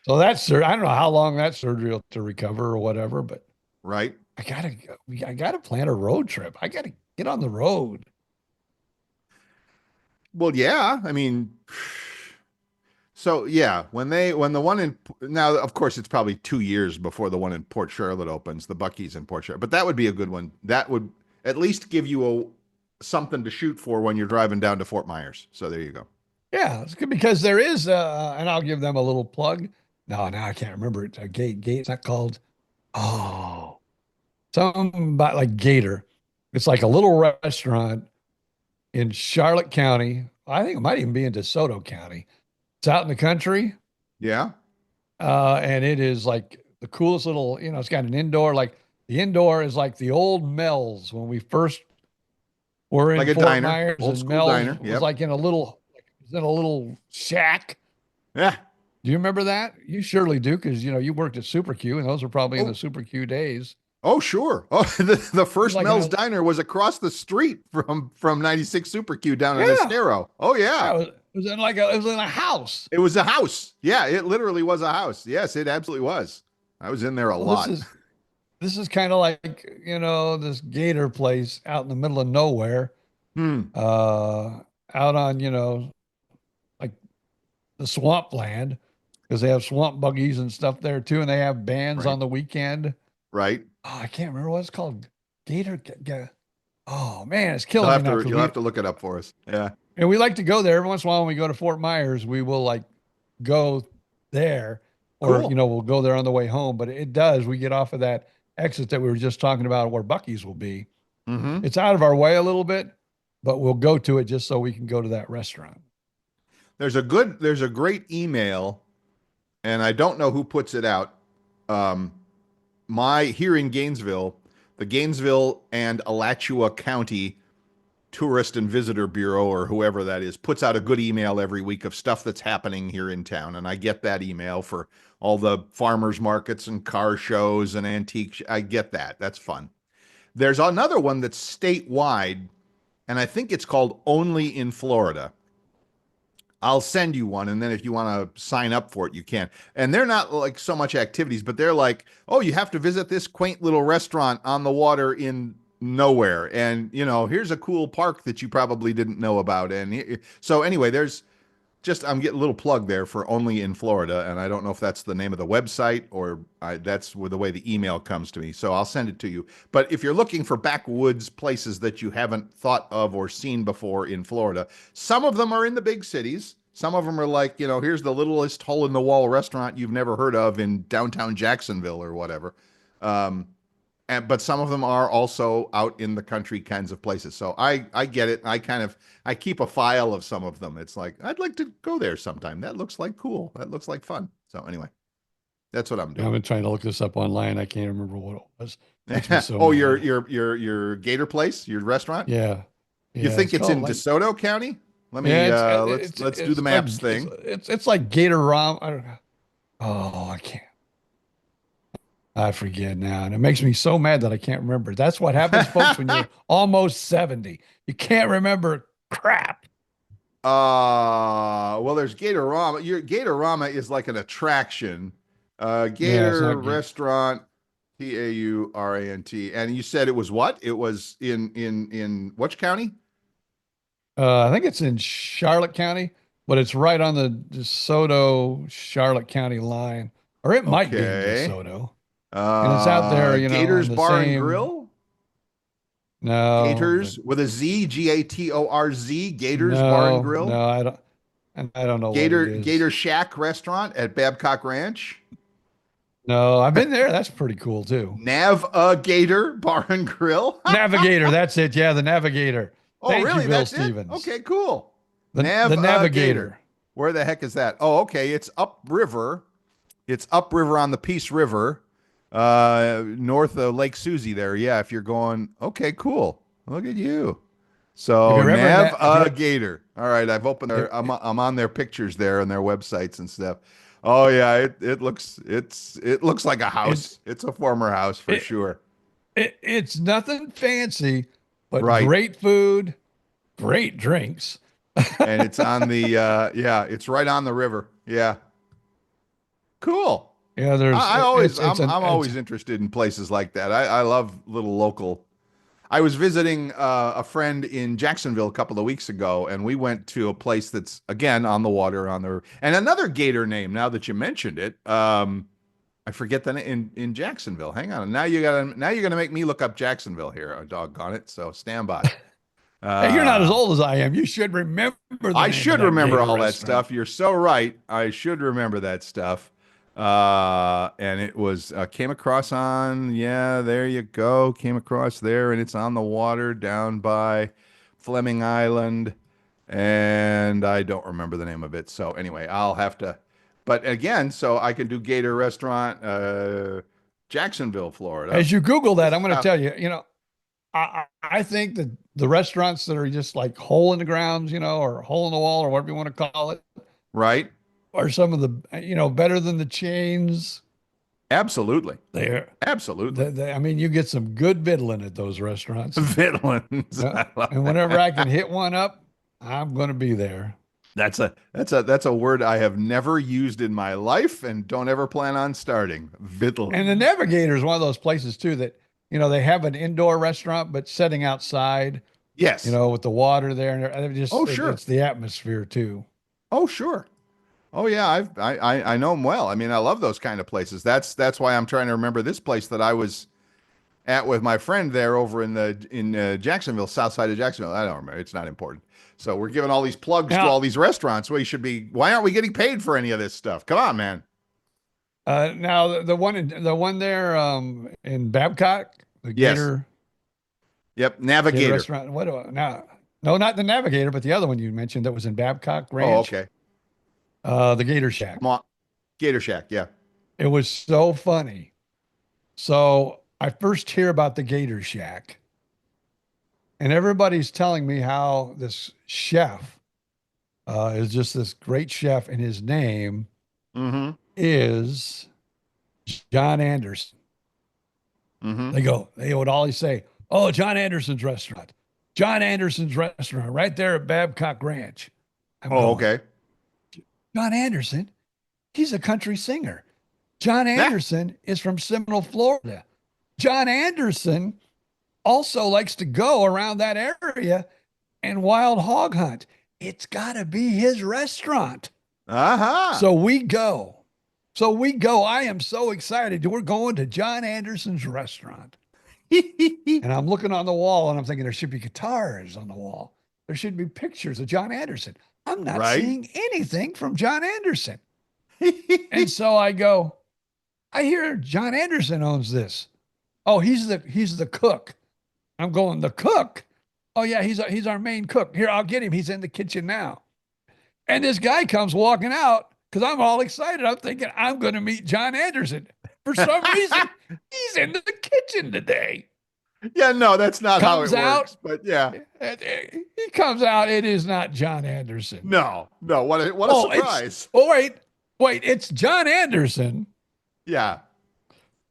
So that's, I don't know how long that surgery will to recover or whatever, but Right. I gotta plan a road trip. I gotta get on the road. Well, yeah. I mean, so yeah, when the one in now, of course, it's probably 2 years before the one in Port Charlotte opens, the Buc-ee's in Port Charlotte, but that would be a good one. That would at least give you something to shoot for when you're driving down to Fort Myers. So there you go. Yeah, it's good because there is, and I'll give them a little plug. No, now I can't remember it. Gate, it's not called. Oh, something about like Gator. It's like a little restaurant in Charlotte County. I think it might even be in DeSoto County. It's out in the country, Yeah. and it is like the coolest little. It's got an indoor. Like the indoor is like the old Mel's when we first were in Like a Fort diner, Myers, old and school Mel's diner. was Yep. like in a little, shack. Yeah. Do you remember that? You surely do, because you worked at Super Q, and those were probably in the Super Q days. Oh, sure. Oh, the first Like Mel's Diner was across the street from 96 Super Q down in Estero. Oh, yeah. It was in a house. It was a house. Yeah, it literally was a house. Yes, it absolutely was. I was in there a lot. This is kind of like, this Gator place out in the middle of nowhere, out on, like the swampland, because they have swamp buggies and stuff there too, and they have bands Right. on the weekend. Right. Oh, I can't remember what it's called. Gator. Oh man, it's killing me now. You'll have to look it up for us. Yeah. And we like to go there every once in a while when we go to Fort Myers. We will like go there, or Cool. we'll go there on the way home. But it does. We get off of that exit that we were just talking about, where Buc-ee's will be. Mm-hmm. It's out of our way a little bit, but we'll go to it just so we can go to that restaurant. There's a great email, and I don't know who puts it out. Here in Gainesville, the Gainesville and Alachua County Tourist and Visitor Bureau, or whoever that is, puts out a good email every week of stuff that's happening here in town. And I get that email for all the farmers markets and car shows and antique. I get that. That's fun. There's another one that's statewide, and I think it's called Only in Florida. I'll send you one, and then if you want to sign up for it, you can. And they're not like so much activities, but they're like, oh, you have to visit this quaint little restaurant on the water in nowhere, and here's a cool park that you probably didn't know about. And so anyway, I'm getting a little plug there for Only in Florida, and I don't know if that's the name of the website or that's the way the email comes to me. So I'll send it to you. But if you're looking for backwoods places that you haven't thought of or seen before in Florida, some of them are in the big cities. Some of them are like, here's the littlest hole in the wall restaurant you've never heard of in downtown Jacksonville or whatever. But some of them are also out in the country kinds of places. So I get it. I keep a file of some of them. It's like, I'd like to go there sometime. That looks like cool. That looks like fun. So anyway, that's what I'm doing. I've been trying to look this up online. I can't remember what it was. Oh, your Gator place, your restaurant? Yeah. You think it's in DeSoto County? Let me let's do the maps thing. It's like Gator Rom. Oh, I can't. I forget now. And it makes me so mad that I can't remember. That's what happens, folks, when you're almost 70. You can't remember crap. Well, there's Gatorama. Your Gatorama is like an attraction. Gator Restaurant, Taurant. And you said it was what? It was in which county? I think it's in Charlotte County, but it's right on the DeSoto Charlotte County line. Or it might be in DeSoto. And it's out there, Gators Bar and Grill? No. Gators with a Z, Gatorz, Gators Bar and Grill? No, I don't know Gator, what it is. Gator Shack Restaurant at Babcock Ranch? No, I've been there. That's pretty cool too. Gator Bar and Grill? Navigator, that's it. Yeah, the Navigator. Oh, Thank really? you, Bill That's Stevens. it? Okay, cool. The Gator. Navigator. Where the heck is that? Oh, okay. It's upriver. It's upriver on the Peace River, north of Lake Susie there. Yeah, if you're going, okay, cool. Look at you. If So you're ever in that, Gator. All right, I've opened if, their. I'm on their pictures there and their websites and stuff. Oh yeah, it looks like a it, house. It's a former house for it, sure. it's nothing fancy, but Right, great food, great drinks. and it's on the yeah, it's right on the river. Yeah, cool. Yeah, there's I always I'm it's always interested in places like that. I love little local. I was visiting a friend in Jacksonville a couple of weeks ago, and we went to a place that's again on the water and another gator name. Now that you mentioned it, I forget the name in Jacksonville. Hang on, now you're gonna make me look up Jacksonville here. Oh, doggone it! So stand by. hey, you're not as Uh, old as I am. You should remember the I name of should that remember gator all that restaurant. stuff. You're so right. I should remember that stuff. And it was came across on, yeah, there you go. Came across there, and it's on the water down by Fleming Island, and I don't remember the name of it. So anyway, I'll have to. But again, so I can do Gator Restaurant, Jacksonville, Florida. As you Google that, This I'm is going to how, tell you, I think that the restaurants that are just like hole in the grounds, or hole in the wall or whatever you want to call it, right? are some of the, better than the chains. Absolutely, There, absolutely. I mean, you get some good vittling at those restaurants. Villains. Yeah. I love And that. whenever I can hit one up, I'm going to be there. That's a word I have never used in my life and don't ever plan on starting. And the Villains. Navigator is one of those places too that, they have an indoor restaurant, but setting outside, Yes. with the water there, and Oh, sure. it's the atmosphere too. Oh, sure. Oh, yeah. I know them well. I mean, I love those kind of places. That's why I'm trying to remember this place that I was at with my friend there over in Jacksonville, south side of Jacksonville. I don't remember. It's not important. So we're giving all these plugs to Now, all these restaurants. We should be. Why aren't we getting paid for any of this stuff? Come on, man. now the one there in Babcock, the Yes. Gator Yep. Navigator. restaurant. What do I now? No, not the Navigator, but the other one you mentioned that was in Babcock Oh, Ranch, okay. the Gator Shack. Come on. Gator Shack. Yeah. It was so funny. So I first hear about the Gator Shack, and everybody's telling me how this chef is just this great chef, and his name Mm-hmm. is John Anderson. Mm-hmm. They would always say, "Oh, John Anderson's restaurant, John Anderson's restaurant, right there at Babcock Ranch." I'm Oh, going, okay. John Anderson, he's a country singer. John Yeah. Anderson is from Seminole, Florida. John Anderson also likes to go around that area and wild hog hunt. It's got to be his restaurant. Uh-huh. So we go. So we go. I am so excited. We're going to John Anderson's restaurant. And I'm looking on the wall and I'm thinking there should be guitars on the wall. There should be pictures of John Anderson. I'm not Right. seeing anything from John Anderson. And so I go, I hear John Anderson owns this. Oh, he's the cook. I'm going, the cook? Oh yeah, he's our main cook. Here, I'll get him. He's in the kitchen now. And this guy comes walking out because I'm all excited. I'm thinking I'm going to meet John Anderson. For some reason, he's in the kitchen today. Yeah, no, that's not how it Comes out. works. But yeah. He comes out. It is not John Anderson. No. What a Oh, surprise. wait. It's John Anderson, Yeah.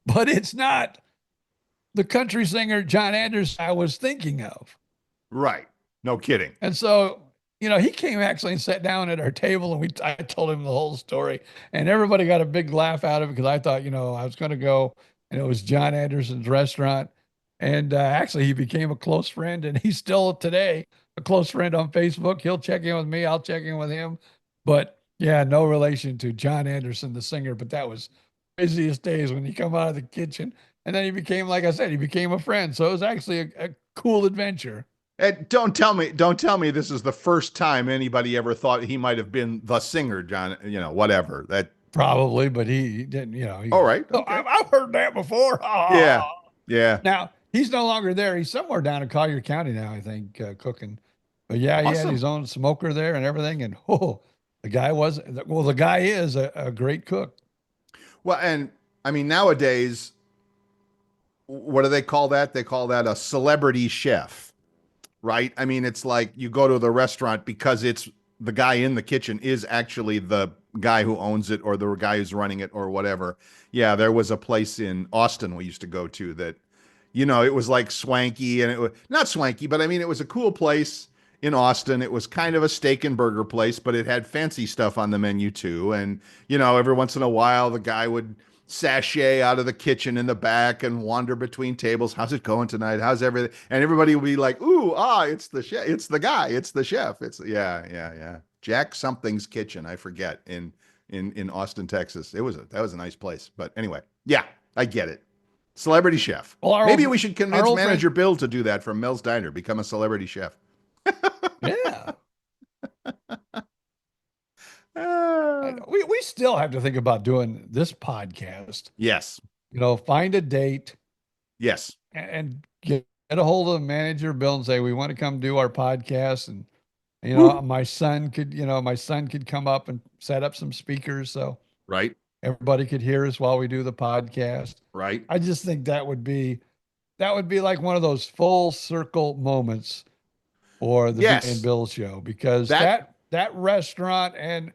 but it's not the country singer John Anderson I was thinking of. Right. No kidding. And so, he came actually and sat down at our table, and I told him the whole story, and everybody got a big laugh out of it because I thought, I was going to go, and it was John Anderson's restaurant. And actually, he became a close friend, and he's still today a close friend on Facebook. He'll check in with me. I'll check in with him. But yeah, no relation to John Anderson, the singer. But that was busiest days when you come out of the kitchen. And then he became, like I said, he became a friend. So it was actually a cool adventure. And don't tell me this is the first time anybody ever thought he might have been the singer, John, whatever. That Probably, but he didn't, he all right. "Oh, Okay. I've heard that before." Yeah. Yeah. Now, he's no longer there. He's somewhere down in Collier County now, I think, cooking. But yeah, he had Awesome. his own smoker there and everything. And the guy is a great cook. Well, and I mean, nowadays, what do they call that? They call that a celebrity chef, right? I mean, it's like you go to the restaurant because it's the guy in the kitchen is actually the guy who owns it or the guy who's running it or whatever. Yeah, there was a place in Austin we used to go to that, it was like swanky and it was not swanky, but I mean, it was a cool place in Austin. It was kind of a steak and burger place, but it had fancy stuff on the menu too. And, every once in a while, the guy would sashay out of the kitchen in the back and wander between tables. How's it going tonight? How's everything? And everybody would be like, ooh, it's the chef. It's the guy. It's the chef. It's yeah. Jack something's kitchen. I forget in Austin, Texas. That was a nice place. But anyway, yeah, I get it. Celebrity chef. Well, Maybe we should convince manager friend, Bill to do that from Mel's Diner, become a celebrity chef. yeah. Uh, We still have to think about doing this podcast. yes. Find a date Yes. and get a hold of the manager Bill and say we want to come do our podcast. And Woo. my son could come up and set up some speakers so Right. everybody could hear us while we do the podcast. Right. I just think that would be like one of those full circle moments for the B and Yes. Bill show, because That that restaurant, and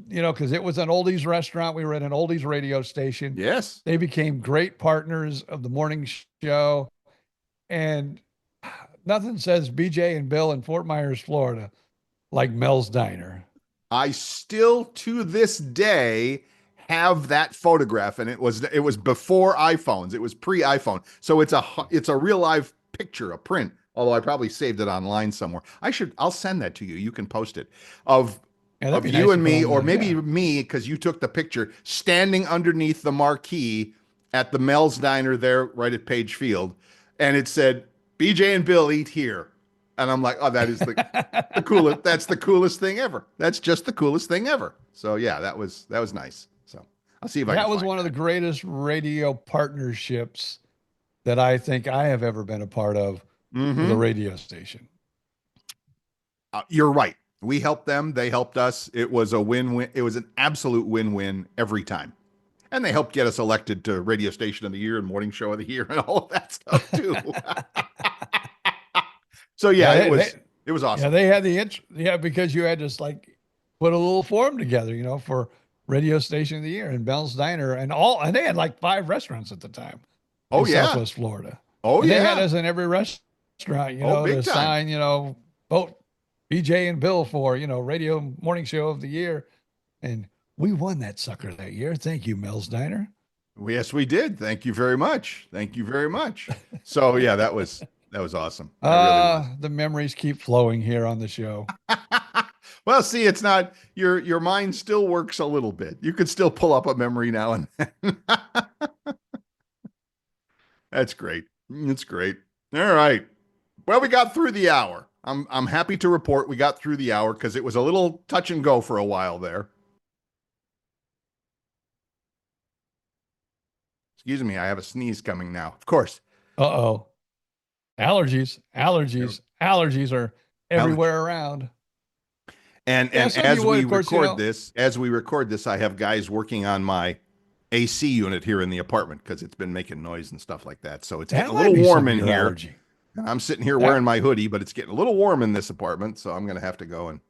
because it was an oldies restaurant, we were at an oldies radio station. yes. They became great partners of the morning show, and nothing says BJ and Bill in Fort Myers, Florida, like Mel's Diner. I still to this day have that photograph, and it was before iPhones. It was pre-iPhone, so it's a real live picture, a print. Although I probably saved it online somewhere. I'll send that to you. You can post it of Yeah, that'd be you nice and to me, put on or the- maybe yeah. me because you took the picture standing underneath the marquee at the Mel's Diner there, right at Page Field, and it said BJ and Bill eat here, and I'm like, oh, that is the coolest. That's the coolest thing ever. That's just the coolest thing ever. So yeah, that was nice. So I'll see if I That can was find one of that. the greatest radio partnerships that I think I have ever been a part of with a Mm-hmm. radio station. You're right. We helped them. They helped us. It was a win-win. It was an absolute win-win every time. And they helped get us elected to Radio Station of the Year and Morning Show of the Year and all of that stuff too. So yeah, it was Yeah, awesome. they had because you had to put a little form together, for radio station of the year and Bell's Diner and they had like 5 restaurants at the time Oh in yeah. Southwest Florida. Oh And they had yeah. us in every restaurant, Oh, big to time. sign, vote BJ and Bill for, radio morning show of the year. And we won that sucker that year. Thank you, Mel's Diner. Yes, we did. Thank you very much. Thank you very much. So yeah, that was awesome. That really was. The memories keep flowing here on the show. Well, see, it's not your mind still works a little bit. You could still pull up a memory now and then. That's great. It's great. All right. Well, we got through the hour. I'm happy to report we got through the hour because it was a little touch and go for a while there. Excuse me, I have a sneeze coming now. Of course. Uh-oh. Allergies are everywhere around. And Yeah, so you would, of course, as we record this, I have guys working on my AC unit here in the apartment because it's been making noise and stuff like that. So it's That getting a might little be warm some in of your here. allergy. And I'm sitting here wearing my hoodie, but it's getting a little warm in this apartment. So I'm going to have to go and,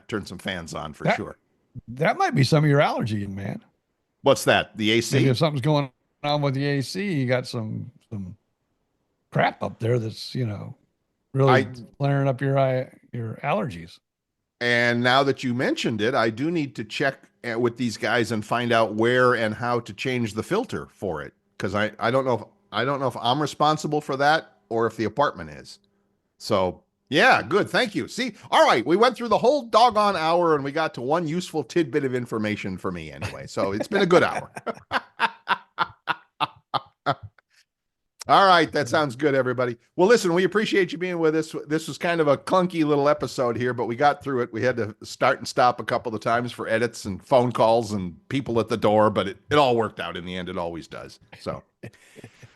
turn some fans on for sure. That might be some of your allergy, man. What's that? The AC? Maybe if something's going on with the AC, you got some crap up there that's, really flaring up your allergies. And now that you mentioned it, I do need to check with these guys and find out where and how to change the filter for it. Because I don't know if I'm responsible for that or if the apartment is. So yeah, good. Thank you. See, all right, we went through the whole doggone hour and we got to one useful tidbit of information for me anyway. So it's been a good hour. All right, that sounds good, everybody. Well, listen, we appreciate you being with us. This was kind of a clunky little episode here, but we got through it. We had to start and stop a couple of times for edits and phone calls and people at the door, but it all worked out in the end. It always does. So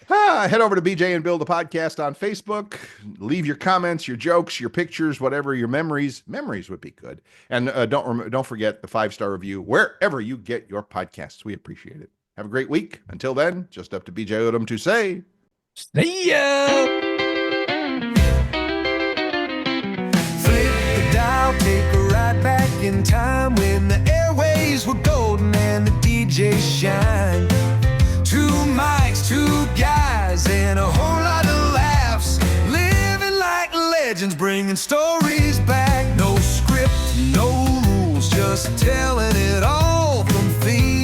Head over to BJ and Bill, the podcast on Facebook. Leave your comments, your jokes, your pictures, whatever your memories. Memories would be good. And don't forget the 5-star review wherever you get your podcasts. We appreciate it. Have a great week. Until then, just up to BJ Odom to say, See ya. Flip the dial, take a ride back in time when the airways were golden and the DJs shine. 2 mics, 2 guys, and a whole lot of laughs. Living like legends, bringing stories back. No script, no rules, just telling it all from feet.